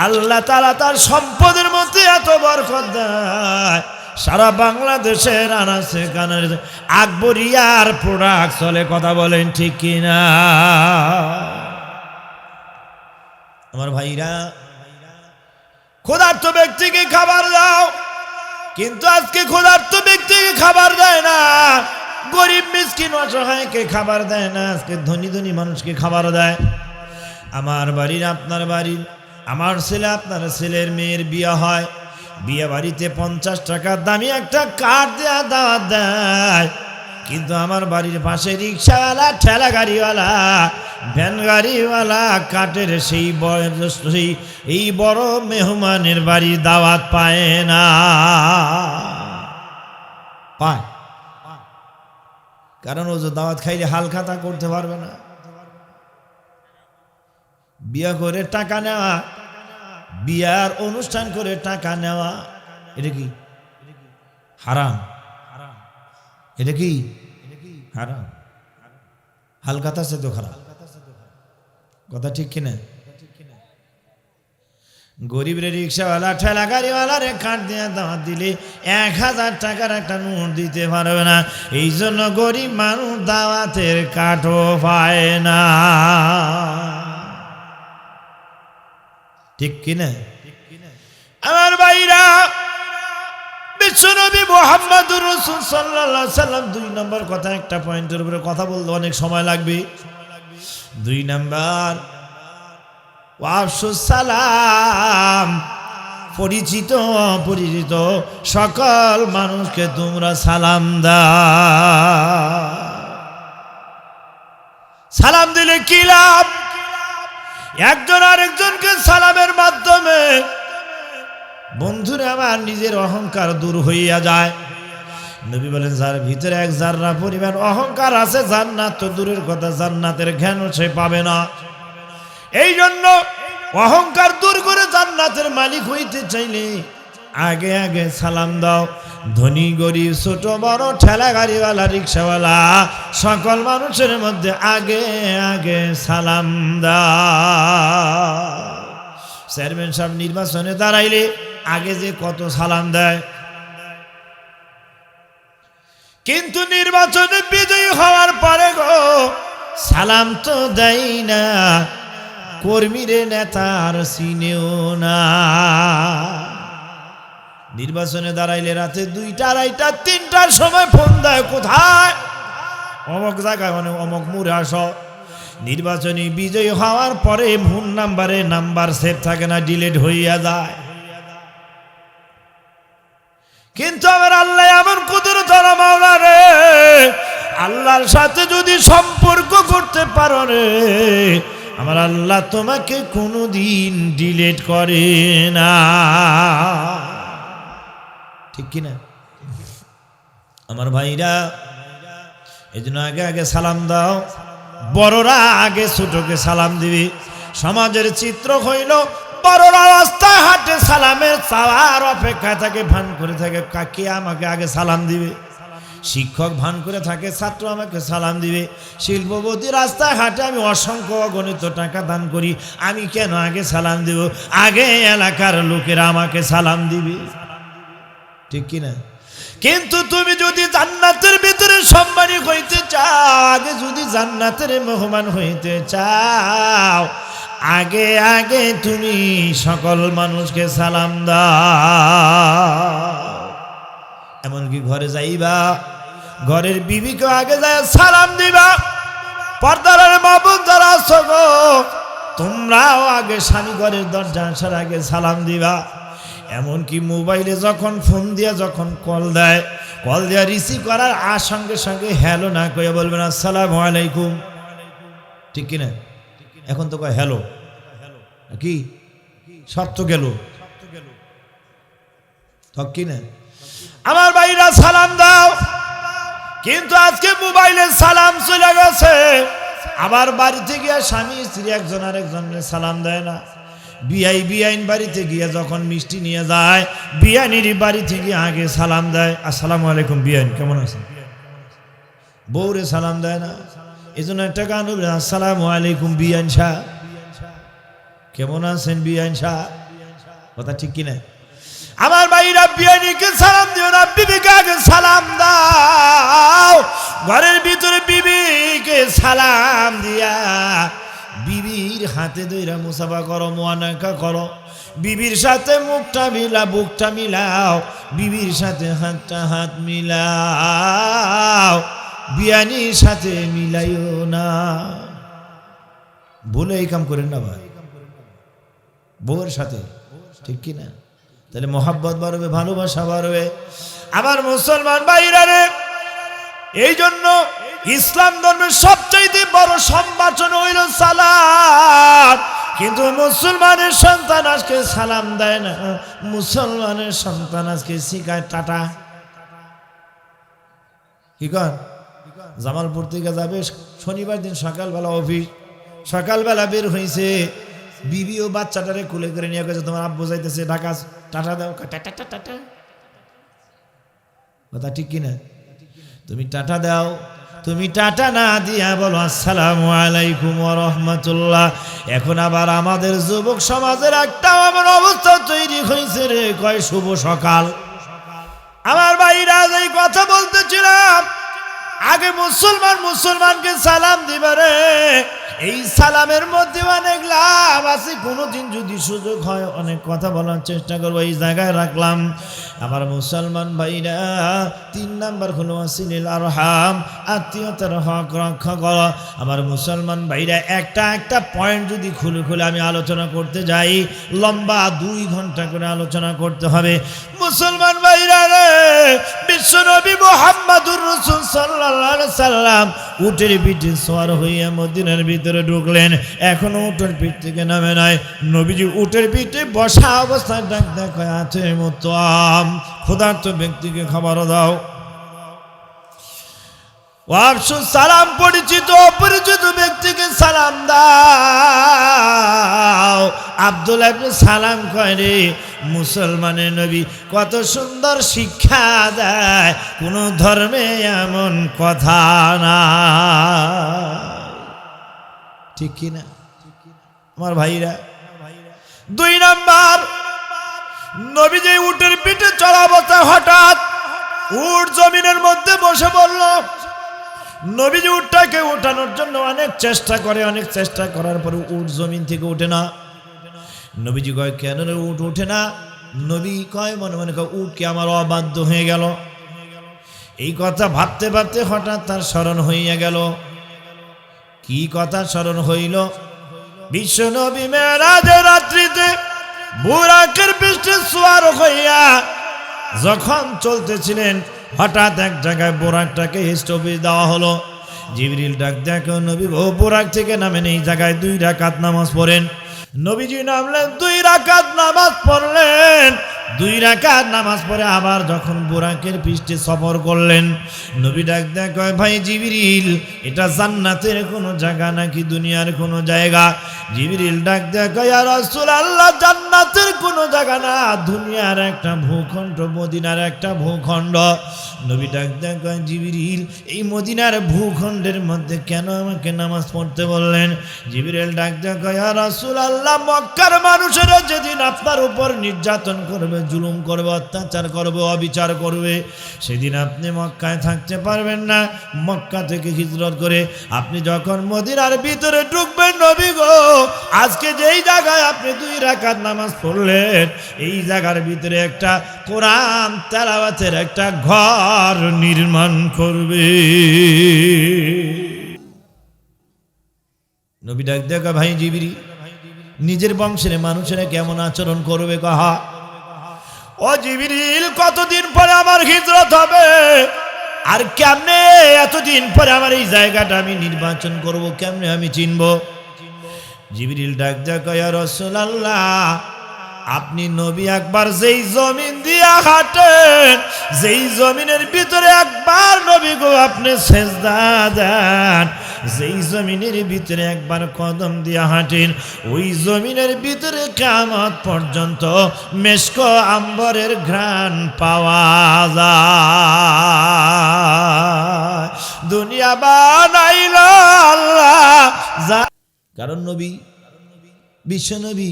S1: আল্লাহ তাআলা তার সম্পদের মধ্যে এত বরকত দেয়, সারা বাংলাদেশের আনাচে কানাচে আকবরিয়ার প্রোডাক্ট চলে। কথা বলেন ঠিক কিনা? আমার ভাইরা, ক্ষুধার্ত ব্যক্তিকে খাবার দাও, কিন্তু আজকে ক্ষুধার্ত ব্যক্তিকে খাবার দেয় না, গরিব মিসকিন অসহায়কে খাবার দেয় না, আজকে ধনী ধনী মানুষকে খাবার দেয়। আমার বাড়ির, আপনার বাড়ির, আমার ছেলে আপনার ছেলের মেয়ের বিয়ে হয়, বিয়ে বাড়িতে 50 টাকার দামি একটা কার্ড দেওয়া দাওয়াত দেয়, কিন্তু আমার বাড়ির পাশে রিক্সাওয়ালা, ঠেলা গাড়িওয়ালা, ভ্যান গাড়িওয়ালা কাঠের এই বড় মেহমানের বাড়ি দাওয়াত পায় না। পায়, কারণ ও যে দাওয়াত খাইলে হালখাতা করতে পারবে না। বিয়া করে টাকা নেওয়া, বিয়ার অনুষ্ঠান করে টাকা নেওয়া, এটা কি হারাম? এটা কি হারাম? হালখাতা সে তো খারাপ। কথা ঠিক কিনা? গরিবের রিক্সাওয়ালা, ঠেলা গাড়িওয়ালা রে কাঠ দিয়ে দাওয়াত দিলে 1000 টাকার একটা নোট দিতে পারবে না, এই জন্য গরিব মানুষ দাওয়াতের কাঠও পায় না। ঠিক কিনা? আমার ভাইরা, বিশ্বনবী মুহাম্মদুর রাসূল সাল্লাল্লাহু আলাইহি সাল্লাম 2 নম্বর কথা, একটা পয়েন্টের উপরে কথা বলতে অনেক সময় লাগবে। 2 নম্বর, ওয়াফসুস সালাম, পরিচিত অপরিচিত সকল মানুষকে তোমরা সালাম দাও। সালাম দিলে কি লাভ? একজন আরেকজনকে সালামের মাধ্যমে বন্ধুরা আমার নিজের অহংকার দূর হইয়া যায়। নবী বলেন, যার ভিতরে 1 জাররা পরিমাণ অহংকার আছে, জান্নাত তো দূরের কথা, জান্নাতের জ্ঞানও সে পাবে না। এই জন্য অহংকার দূর করে জান্নাতের মালিক হইতে চাইলে আগে আগে সালাম দাও। ধনী গরিব, ছোট বড়, ঠেলা গাড়িওয়ালা, রিক্সাওয়ালা, সকল মানুষের মধ্যে আগে আগে সালাম দাও। চেয়ারম্যান সাহেব নির্বাচনে দাঁড়াইলে আগে যে কত সালাম দেয়, কিন্তু নির্বাচনে বিজয়ী হওয়ার পরে গো সালাম তো দেয় না, কর্মীরে নেতার চিনেও না। নির্বাচনে দাঁড়াইলে রাতে 2টা, 2:30, 3টার সময় ফোন দেয়, কোথায়? অমক জায়গায়, মানে অমক মুড়ে আসো। নির্বাচনী বিজয়ী হওয়ার পরে ফোন নাম্বারে নাম্বার সেভ থাকে না, ডিলিট হইয়া যায়। কিন্তু আমার আল্লাহ এমন কুদরত মাওলা রে, আল্লাহর সাথে যদি সম্পর্ক করতে পারো রে, আমার আল্লাহ তোমাকে কোনোদিন ডিলিট করে না। ঠিক কিনা? আমার ভাইরা, এই জন্য আগে আগে সালাম দাও। বড়রা আগে ছোটকে সালাম দিবি। সমাজের চিত্র হইল, বড়রা রাস্তায় হাঁটে সালামের চাওয়ার অপেক্ষায় থাকে, ভান করে থাকে কাকে আমাকে আগে সালাম দিবে। শিক্ষক ভান করে থাকে ছাত্র আমাকে সালাম দিবে। শিল্পপতি রাস্তায় হাঁটে, আমি অসংখ্য অগণিত টাকা দান করি, আমি কেন আগে সালাম দিব? আগে এলাকার লোকেরা আমাকে সালাম দিবে। ঠিক কিনা? কিন্তু তুমি যদি জান্নাতের ভিতরে সম্মানী হইতে চাও, আগে যদি জান্নাতের মেহমান হইতে চাও, আগে আগে তুমি সকল মানুষকে সালাম দাও। এমনকি ঘরে যাইবা, ঘরের বিবিকে আগে যায় সালাম দিবা। পর্দার মা বোন যারা আছো গো, তোমরাও আগে স্বামী ঘরের দরজা আসার আগে সালাম দিবা। এমনকি মোবাইলে যখন ফোন দিয়া যখন কল দেয়, কল দেওয়া রিসিভ করার সঙ্গে সঙ্গে হ্যালো না কয়ে বলবেন আসসালামু আলাইকুম। ঠিক কিনা? এখন তো কয় হ্যালো, কি সব তো গেল, ঠিক কি না? আমার ভাইরা সালাম দাও, কিন্তু আজকে মোবাইলে সালাম চলে গেছে। আবার বাড়িতে গিয়ে স্বামী স্ত্রী একজন আরেকজনের সালাম দেয় না। বিআইন বাড়িতে গিয়ে যখন মিষ্টি নিয়ে যায়, বিআইনের বাড়িতে গিয়ে আগে সালাম দেয়, আসসালামু আলাইকুম বিআইন কেমন আছেন, বউরে সালাম দেয় না। এই জন্য একটা গান, আসসালামু আলাইকুম বিআইন শাহ, কেমন আছেন বিআইন শাহ, কথা ঠিক কিনা? আমার ভাইরা বিআইনকে সালাম দিও না, বিবিকে আগে সালাম দাও। ঘরের ভিতরে বিবিকে সালাম দিয়া বিবির হাতে ধইরা মুসাফা করো, মুআনাকা করো। বিবির সাথে মুখটা বুকটা মিলাও, বিবির সাথে হাত মিলাও, বিয়ানির সাথে মিলাইও না। ভুলে এই কাম করেন না ভাই, বউয়ের সাথে, ঠিক কি না? তাহলে মোহাব্বত বাড়বে, ভালোবাসা বাড়বে। আমার মুসলমান ভাইরা রে, এই জন্য ইসলাম ধর্মের সবচাইতে বড় সম্ভাষণ হইল সালাম। কিন্তু মুসলমানের সন্তান আজকে সালাম দেয় না, মুসলমানের সন্তান আজকে শিখায় টাটা। কি কর, জামালপুর থেকে যাবে শনিবার দিন সকালবেলা অফিস, সকালবেলা বের হয়েছে, বিবি ও বাচ্চাটারে কুলে করে নিয়ে গেছে, তোমার আব্বু যাইতেছে ঢাকা, টাটা দাও, টাটা টাটা, কথা ঠিক কিনা? তুমি টাটা দাও, তুমি টাটা না দিয়া বলো আসসালামু আলাইকুম ওয়া রাহমাতুল্লাহ। এখন আবার আমাদের যুবক সমাজের একটা এমন অবস্থা তৈরি হয়েছে রে, কয় শুভ সকাল। আমার ভাইরা এই কথা বলতেছিলাম, আগে মুসলমানকে সালাম দিবে রে, এই সালামের মধ্যে অনেক লাভ আছে। কোনোদিন যদি সুযোগ হয় অনেক কথা বলার চেষ্টা করবো, এই জায়গায় রাখলাম। আমার মুসলমান ভাইরা, 3 নাম্বার হলো ওয়াসিলিল আরহাম, আত্মীয়তার হক রক্ষা করো। আমার মুসলমান ভাইরা, একটা পয়েন্ট যদি খুলে আমি আলোচনা করতে যাই, লম্বা 2 ঘন্টা করে আলোচনা করতে হবে। মুসলমান ভাইরা রে, বিশ্বনবী মুহাম্মদুর রাসূল সাল্লাল্লাহু আলাইহি সাল্লাম উটের পিঠে সওয়ার হইয়া মদিনার ভিতরে ঢুকলেন। এখনো উটের পিঠ থেকে নামে নাই। নবীজি উটের পিঠে বসা অবস্থায় ডাক দেখায়, আছে মুতাম, ক্ষুধার্ত ব্যক্তিকে খাবার দাও। ওয়াবসু সালাম, পরিচিত অপরিচিত ব্যক্তিকে সালাম দাও। আব্দুল্লাহ ইবনে সালাম কয় রে, মুসলমানের নবী কত সুন্দর শিক্ষা দেয়, কোন ধর্মে এমন কথা না, ঠিক কি না আমার ভাইরা? 2 নাম্বার, নবী যে উটের পিঠে চড়া অবস্থায় হঠাৎ উট জমিনের মধ্যে বসে পড়ল। নবীজি উটটাকে উঠানোর জন্য অনেক চেষ্টা করে, অনেক চেষ্টা করার পরে উট জমিন থেকে উঠে না। নবীজি কয়, কেন রে উট উঠে না? নবী কয়, মনে মনে কয়, উট কি আমার অবাধ্য হয়ে গেল? এই কথা ভাবতে ভাবতে হঠাৎ তার স্মরণ হইয়া গেল। কি কথা স্মরণ হইল? বিশ্বনবী মেরাজের রাত্রিতে বুরাকের পৃষ্ঠে সওয়ার হইয়া যখন চলতেছিলেন, হঠাৎ এক জায়গায় বোরাকটাকে স্টপেজ দেওয়া হলো। জিবরিল ডাক দেখো, নবী ও বোরাক থেকে নামেন, এই জায়গায় 2 রাকাত নামাজ পড়েন। নবীজি নামলেন, 2 রাকাত নামাজ পড়লেন। 2 রাকাত নামাজ পড়ে আবার যখন বোরাকের পৃষ্ঠে সফর করলেন, নবী ডাক দেখো, ভাই জিবরিল, এটা জান্নাতের কোনো জায়গা নাকি দুনিয়ার কোনো জায়গা? জিবরিল ডাক দেখো, ইয়া রাসূলুল্লাহ, জান্নাতের কোনো জায়গা না, দুনিয়ার একটা ভূখণ্ড, মদিনার একটা ভূখণ্ড। নবী ডাক দেখো, জিবরিল, এই মদিনার ভূখণ্ডের মধ্যে কেন আমাকে নামাজ পড়তে বললেন? জিবরিল ডাক দেখো, ইয়া রাসূলুল্লাহ, মক্কার মানুষেরা যেদিন আপনার উপর নির্যাতন করবে, জুলুম করবে, অত্যাচার করবে, অবিচার করবে, সেদিন আপনি মক্কায় থাকতে পারবেন না। মক্কা থেকে হিজরত করে আপনি যখন মদিনার ভিতরে ঢুকবেন, নবী গো, আজকে যেই জায়গায় আপনি 2 রাকাত নামাজ পড়লেন, এই জায়গার ভিতরে একটা কোরআন তেলাওয়াতের একটা ঘর নির্মাণ করবে। নবী ডাক দেখা, ভাই জিবরিল, নিজের বংশের মানুষেরা কেমন আচরণ করবে কহা? ও জিবরিল, কতদিন পরে আমার হিজরত হবে, আর কেমনে এতদিন পরে আমার এই জায়গাটা আমি নির্বাচন করব, কেমনে আমি চিনব? জিবরিল ডাক দেখা, ইয়া রাসূলুল্লাহ, আপনি নবী একবার যেই জমিন দিয়া হাঁটেন, যেই জমিনের ভিতরে একবার নবী গো আপনি সেজদা দেন, যেই জমিনের ভিতরে একবার কদম দিয়া হাঁটেন, ওই জমিনের ভিতরে কিয়ামত পর্যন্ত মেশক আম্বরের ঘ্রাণ পাওয়া যায়। দুনিয়া বানাইল আল্লাহ, কারণ নবী বিশ্ব নবী,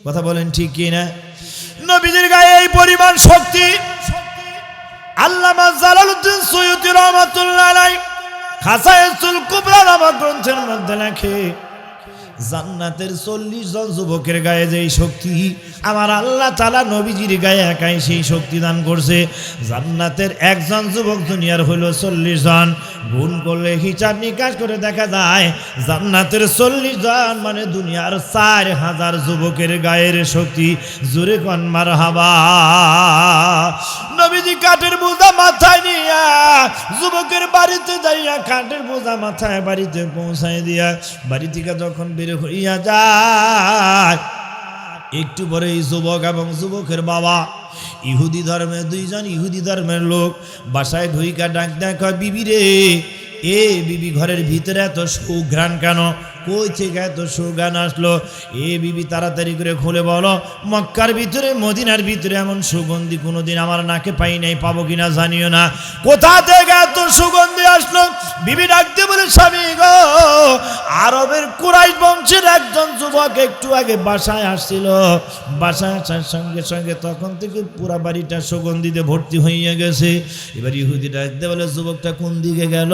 S1: কথা বলেন ঠিক কি না? নবীজির গায়ে এই পরিমাণ শক্তি। আল্লামা জালালউদ্দিন সুয়ুতী রাহমাতুল্লাহ আলাইহি খাসায়েসুল কুবরা নামক গ্রন্থের মধ্যে লেখে, জান্নাতের 40 জন যুবকের গায়ে যেই শক্তি, আমার আল্লাহ তাআলা নবীজির গায়ে একাই সেই শক্তি দান করছে। জান্নাতের একজন যুবক দুনিয়ার হলো 40 জন, গুণ করলে হিসাব নিকাশ করে দেখা যায় জান্নাতের 40 জন মানে দুনিয়ার 4000 যুবকের গায়ের শক্তি। জোরে কোন মারহাবা। নবীজি কাঠের বোঝা মাথায় নিয়া যুবকের বাড়িতে যাইয়া কাঠের বোঝা মাথায় বাড়িতে পৌঁছায় দিয়া বাড়ি থেকে যখন বের হইয়া যায়, একটু পরে এই যুবক এবং যুবকের বাবা ইহুদি ধর্মের, দুইজন ইহুদি ধর্মের লোক বাসায় ঢুইকা ডাক দেয়, বিবি রে, এ বিবি ঘরের ভিতরে এত সুঘ্রাণ কেন? কই থেকে এত সুঘ্রাণ আসলো? এ বিবি তাড়াতাড়ি করে খুলে বলো, মক্কার ভিতরে মদিনার ভিতরে এমন সুগন্ধি কোনোদিন আমার নাকে পাই নাই, পাবো কিনা জানিও না। কোথা থেকে এত সুগন্ধি আসলো? বিবি ডাকতে বলে, স্বামী গো, আরবের কুরাইশ বংশের একজন যুবক একটু আগে বাসায় আসছিল, বাসায় আসার সঙ্গে সঙ্গে তখন থেকে পুরা বাড়িটা সুগন্ধিতে ভর্তি হইয়া গেছে। এবার ইহুদি ডাকতে বলে, যুবকটা কোন দিকে গেল?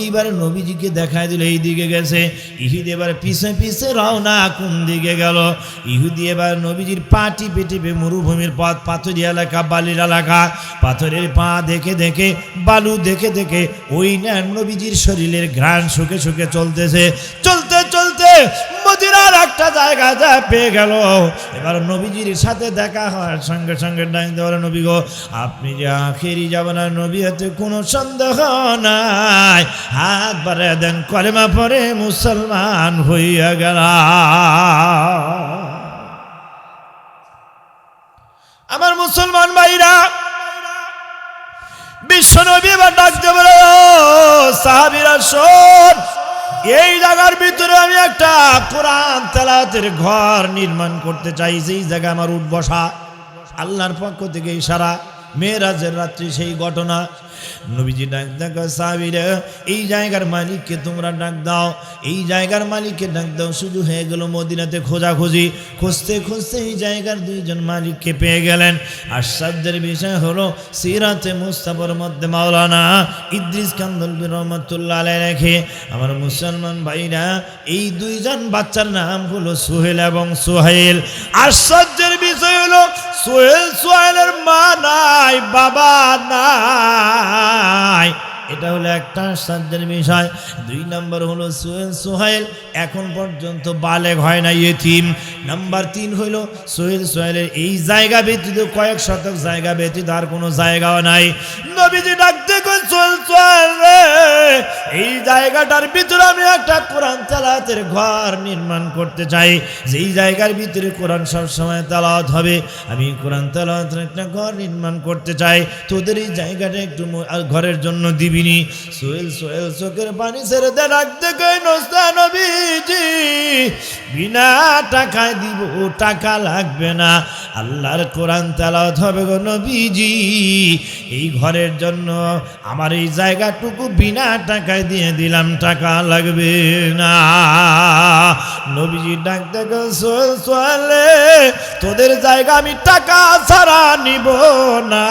S1: এইবার নবীজিকে দেখায় দিল এই দিকে গেছে। ইহুদি এবার পিছে পিছে রওনা, কোন দিকে গেল? ইহুদি এবার নবীজির পা টিপে টিপে মরুভূমির পথ, পাথরি এলাকা, বালির এলাকা, পাথরের পা দেখে দেখে, বালু দেখে দেখে ওই নবীজির শরীরের ঘ্রাণ শুকে শুকে চলতেছে। চলতে চলতে মদিনার একটা জায়গা যা পেয়ে গেল। এবার নবীজির সাথে দেখা হওয়ার সঙ্গে সঙ্গে ডাকতে বলে, নবী গো, আপনি যে আখেরি যাবেন আর নবী, এতে কোনো সন্দেহ নাই, হাত বাড়ায় দেন, কলেমা পড়ে মুসলমান হইয়া গেল। আমার মুসলমান ভাইরা, বিশ্ব নবী এবার ডাকতে বলে, সাহাবীরা শোন, এই জায়গার ভিতরে আমি একটা কোরআন তেলাওয়াতের ঘর নির্মাণ করতে চাই, যেই জায়গা আমার উঠ বসা। আল্লাহর পক্ষ থেকে ইশারা, মেরাজের রাত্রি সেই ঘটনা। নবীজি ডাক দেখো, সাহাবীরা এই জায়গার মালিককে তোমরা ডাক দাও, এই জায়গার মালিককে ডাক দাও। শুধু হয়ে গেল মদিনাতে খোঁজাখুঁজি, খুঁজতে খুঁজতে এই জায়গার দুইজন মালিককে পেয়ে গেলেন। আশ্চর্যের বিষয় হলো, সিরাতে মুস্তাফার মধ্যে মাওলানা ইদ্রিস কান্দলবী রহমাতুল্লাহ আলাইহি রেখে, আমার মুসলমান ভাইরা, এই দুইজন বাচ্চার নাম হলো সোহেল এবং সোহাইল। আশ্চর্যের বিষয় হলো, সোহেল সোহাইলের মা নাই, বাবা নাই। এটা হলো একটা আশ্চর্যের বিষয়। 2 নম্বর হলো সোহেল সোহাইল এখন পর্যন্ত বালেগ হয় না, ইতিম। নাম্বার 3 হলো সোহেল সোহাইলের এই জায়গা ব্যতীত কয়েক শতক জায়গা ব্যতীত আর কোনো জায়গাও নাই। নবীজি ডাকতে কই, সোহেল সোহাইল রে, এই জায়গাটার ভিতরে আমি একটা কোরআন তেলাওয়াতের ঘর নির্মাণ করতে চাই, যেই জায়গার ভিতরে কোরআন সব সময় তেলাওয়াত হবে। আমি কোরআন তেলাওয়াতের একটা ঘর নির্মাণ করতে চাই, তোদের এই জায়গাটা একটু ঘরের জন্য দিবিনি। সোহেল সোহেল চোখের পানি ছেড়ে দে, ডাকতে কই, নবীজি বিনা টাকায় দিব, টাকা লাগবে না, আল্লাহর কোরআন তেলাওয়াত হবে গো নবীজি। এই ঘরের জন্য আমার এই জায়গাটুকু বিনা টাকায় দিয়ে দিলাম, টাকা লাগবে না। নবীজি ডাকতে কই, সোহেল সোহেল, তোদের জায়গা আমি টাকা ছাড়া নিব না,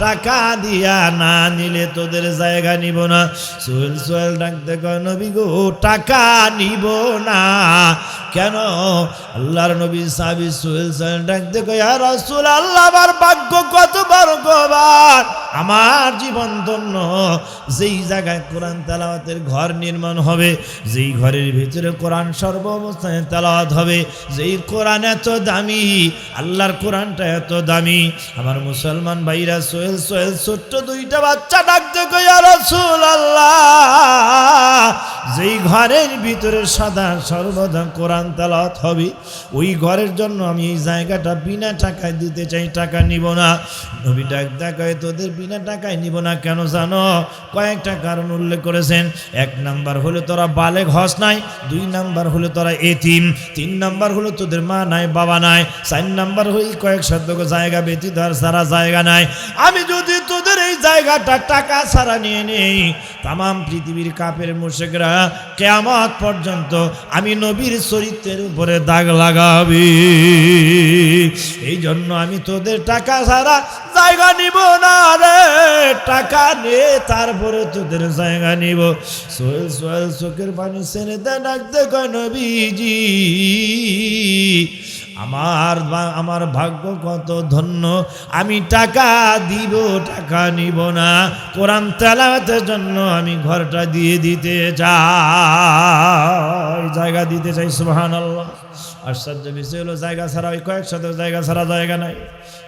S1: টাকা দিয়া না নিলে তোদের জায়গা নিব না। সোহেল সোহেল ডাকতে কয়, নবী গো, টাকা নিব না কেন? আল্লাহর নবী সাহাবী সোহেল সোহেল ডাকতে কয়, ইয়া রাসূলুল্লাহ, আমার ভাগ্য কত বরকবার, আমার জীবন ধন্য। যেই জায়গায় কোরআন তেলাওয়াতের ঘর নির্মাণ হবে, যেই ঘরের ভিতরে কোরআন সর্ব অবস্থায় তেলাওয়াত হবে, যেই কোরআন এত দামি, আল্লাহর কোরআনটা এত দামি। আমার মুসলমান ভাইরা, সোহেল সোহেল সোহেল ছোট্ট দুইটা বাচ্চা ডাকতে কই ইয়া রাসূলুল্লাহ, যেই ঘরের ভিতরে সদা সর্বদা কোরআন তেলাওয়াত হবে ওই ঘরের জন্য আমি এই জায়গাটা বিনা টাকায় দিতে চাই, টাকা নিব না। নবী ডাক দেখায় তোদের বিনা টাকায় নিব না কেন জানো? কয়েকটা কারণ উল্লেখ করেছেন। এক নাম্বার হলো তোরা বালেগ হস নাই, দুই নাম্বার হলো তোরা এতিম, তিন নাম্বার হলো তোদের মা নাই বাবা নাই, চার নাম্বার হই কয়েক শতক জায়গা ব্যতীত আর সারা জায়গা নাই। আমি যদি তোদের এই জায়গাটা টাকা ছাড়া নিয়ে নেই, তামাম পৃথিবীর কাফের মুশরিকরা কিয়ামত পর্যন্ত আমি নবীর চরিত্রের উপরে দাগ লাগাবি। এই জন্য আমি তোদের টাকা ছাড়া জায়গা নিব না রে, টাকা নে তারপরে তোদের জায়গা নিব। সোহেল সোহেল চোখের পানি ছেড়ে দেয়, ডাকতে কয় নবীজি আমার ভাগ্য কত ধন্য, আমি টাকা দিব টাকা নিব না, কোরআন তেলাওয়াতের জন্য আমি ঘরটা দিয়ে দিতে চাই, জায়গা দিতে চাই। সুবহানাল্লাহ। আশ্চর্য বিষয় হলো জায়গা ছাড়া ওই কয়েক শত জায়গা ছাড়া জায়গা নাই।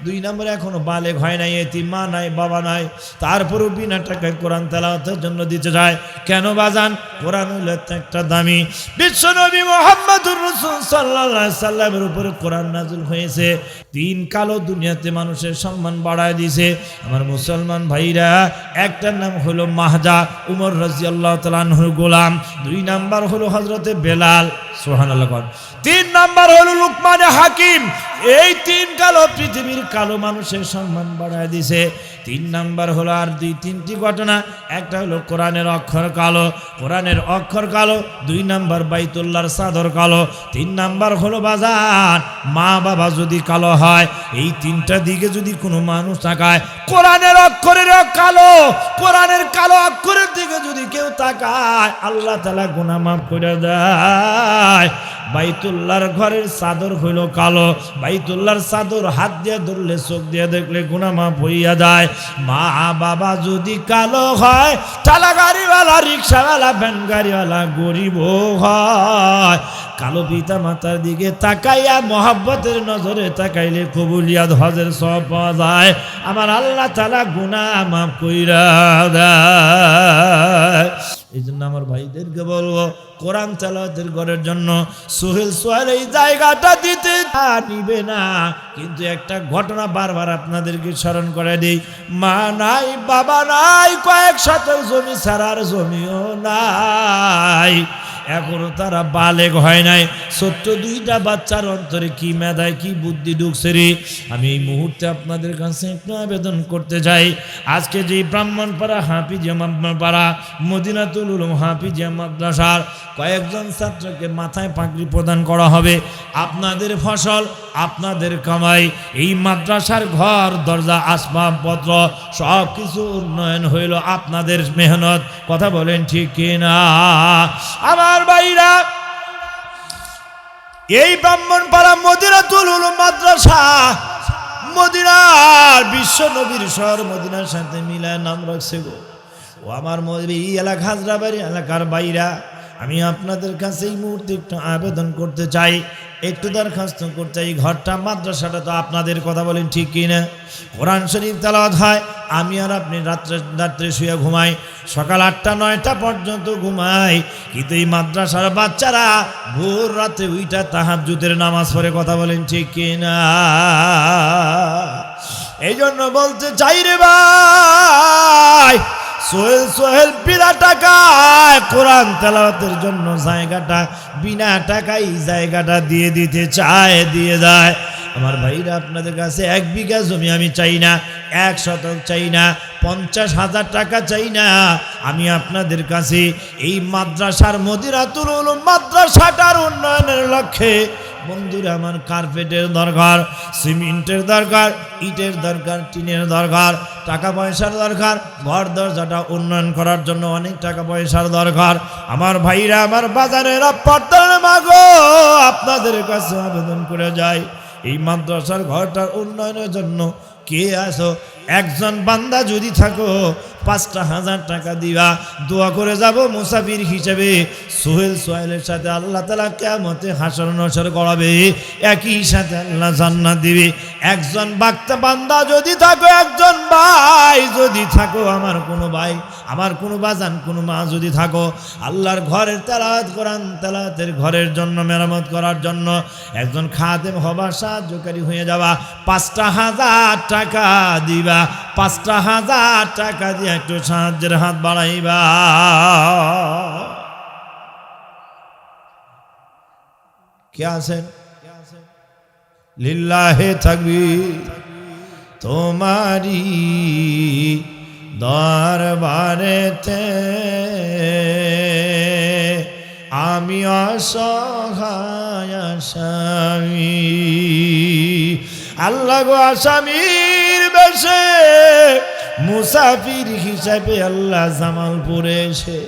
S1: দুই নম্বরে এখনো বালেগ হয় নাই, এতিম মা নাই বাবা নাই, তারপরও বিনা টাকায় কোরআন তেলাওয়াতের জন্য দিতে যায়। কেন বাজান? কোরআন হইল একটা দামি। বিশ্বনবী মুহাম্মদুর রাসূল সাল্লাল্লাহু আলাইহি সাল্লামের উপরে কোরআন নাযিল হয়েছে। তিন কালো দুনিয়াতে মানুষের সম্মান বাড়ায় দিয়েছে। আমার মুসলমান ভাইরা, একটার নাম হলো মাহজা, উমর রাদিয়াল্লাহু তাআলা আনহুর গোলাম। দুই নাম্বার হলো হযরতে বেলাল, সুবহানাল্লাহ। তিন নাম্বার হলো লুকমানে হাকিম। এই তিন কালো পৃথিবীর কালো মানুষের সম্মান বাড়ায় দিছে। তিন নাম্বার হলো আর দুই তিনটি ঘটনা। একটা হলো কোরআনের অক্ষর কালো, কোরআনের অক্ষর কালো। দুই নাম্বার বাইতুল্লাহর চাদর কালো। তিন নাম্বার হলো বাজার মা বাবা যদি কালো হয়, এই তিনটা দিকে যদি কোনো মানুষ তাকায়, কোরআনের অক্ষরের কালো, কোরআনের কালো অক্ষরের দিকে যদি কেউ তাকায়, আল্লাহ তাআলা গুনাহ মাফ করে দেয়। বাইতুল্লাহর ঘরের চাদর হইল কালো, বাইতুল্লাহর চাদর হাত দিয়ে ধরলে চোখ দিয়ে দেখলে গুনাহ মাফ হইয়া যায়। মা বাবা যদি কালো হয়, ঠেলা গাড়িওয়ালা রিক্সাওয়ালা ভ্যান গাড়িওয়ালা গরিব হয়, কালো পিতা মাতার দিকে তাকাইয়া মহব্বতের নজরে তাকাইলে কবুলিয়াত হজের সওয়াব পাওয়া যায়। আমার আল্লাহ তাআলা গুনাহ মাফ কইরা দেয়। এই জন্য আমার ভাইদেরকে বলবো, কোরআন তেলাওয়াতের ঘরের জন্য সোহেল সোহেল এই জায়গাটা দিতে নিবে না। কিন্তু একটা ঘটনা বারবার আপনাদেরকে স্মরণ করে দিই। মা নাই বাবা নাই, কয়েক শতক জমি ছাড়ার জমিও নাই, এখনো তারা বালেগ হয় নাই। ছোট্ট দুইটা বাচ্চার অন্তরে কি মেধায় কি বুদ্ধি ঢুকছে রে। আমি এই মুহূর্তে আপনাদের কাছে একটু আবেদন করতে চাই, আজকে যে ব্রাহ্মণপাড়া হাফিজিয়া পাড়া মদিনাতুল উলুম হাফিজিয়া মাদ্রাসার কয়েকজন ছাত্রকে মাথায় পাগড়ি প্রদান করা হবে। আপনাদের ফসল, আপনাদের কামাই, এই মাদ্রাসার ঘর দরজা আসবাবপত্র সব কিছু উন্নয়ন হইল আপনাদের মেহনত। কথা বলেন ঠিক কিনা? আমার ভাইরা, এই ব্রাহ্মণপাড়া মদিনাতুল উলুম মাদ্রাসা মদিনার বিশ্ব নবীর শহর মদিনার সাথে মিলায় নাম রাখছে গো। ও আমার এই এলাকা হাজরাবাড়ি এলাকার বাইরা, আমি আপনাদের কাছে এই মুহূর্তে একটু আবেদন করতে চাই, একটু দরখাস্ত করতে চাই। ঘরটা মাদ্রাসাটা তো আপনাদের, কথা বলেন ঠিক কিনা? কোরআন শরীফ তেলাওয়াত হয়, আমি আর আপনি রাত্রে শুয়ে ঘুমাই, সকাল 8টা-9টা পর্যন্ত ঘুমাই, কিন্তু এই মাদ্রাসার বাচ্চারা ভোর রাতে উইটা তাহাজ্জুদের নামাজ পড়ে। কথা বলেন ঠিক কিনা? এই জন্য বলতে চাই রে ভাই, সোহেল সোহেল বিনা টাকায় কোরআন তেলাওয়াতের জন্য জায়গাটা বিনা টাকায় জায়গাটা দিয়ে দিতে চায়, দিয়ে দেয়। আমার ভাইরা, আপনাদের কাছে 1 বিঘা জমি আমি চাই না, 1 শতক চাই না, 50,000 টাকা চাই না। আমি আপনাদের কাছে এই মাদ্রাসার মদিনাতুল উলুম মাদ্রাসাটার উন্নয়নের লক্ষ্যে, বন্ধুরা আমার, কার্পেটের দরকার, সিমেন্টের দরকার, ইটের দরকার, টিনের দরকার, টাকা পয়সার দরকার, ঘর দরজাটা উন্নয়ন করার জন্য অনেক টাকা পয়সার দরকার। আমার ভাইরা, আমার বাজারের পর্দার মাগো, আপনাদের কাছে আবেদন করে যাই, এই মাদ্রাসার ঘরটার উন্নয়নের জন্য কে আসো একজন বান্দা যদি থাকো 5,000 টাকা দিবা, দোয়া করে যাব মুসাফির হিসেবে সোহেলের সাথে আল্লাহ তাআলা কিয়ামতে হাসর নসর করাবে, একই সাথে আল্লাহ জান্নাত দিবে। একজন বান্দা যদি থাকো, একজন ভাই যদি থাকো, আমার কোনো ভাই, আমার কোনো বাজান, কোনো মা যদি থাকো, আল্লাহর ঘরের তেলাওয়াত কোরআন তেলাওয়াতের ঘরের জন্য, মেরামত করার জন্য একজন খাদেম হবার, সাহায্যকারী হয়ে যাবা, 5,000 টাকা দিবা, 5,000 টাকা দিয়ে একটু সাহায্যের হাত বাড়াইবা। কে আছেন? লিল্লাহে তাকবীর। তোমারি দরবারেতে আমি অসহায় আসামি, আল্লাহ গো আসামির বেশে মুসাফির হিসাবে আল্লাহ জামালপুরে এসে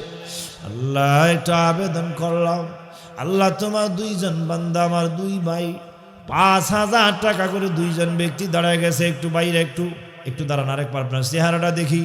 S1: আল্লাহ একটা আবেদন করলাম, আল্লাহ তোমার 2 জন বান্দা, আমার 2 ভাই, 5,000 টাকা করে 2 জন ব্যক্তি দাঁড়ায় গেছে, একটু বাইরে একটু দাঁড়ান, আরেকবার আপনার চেহারাটা দেখি।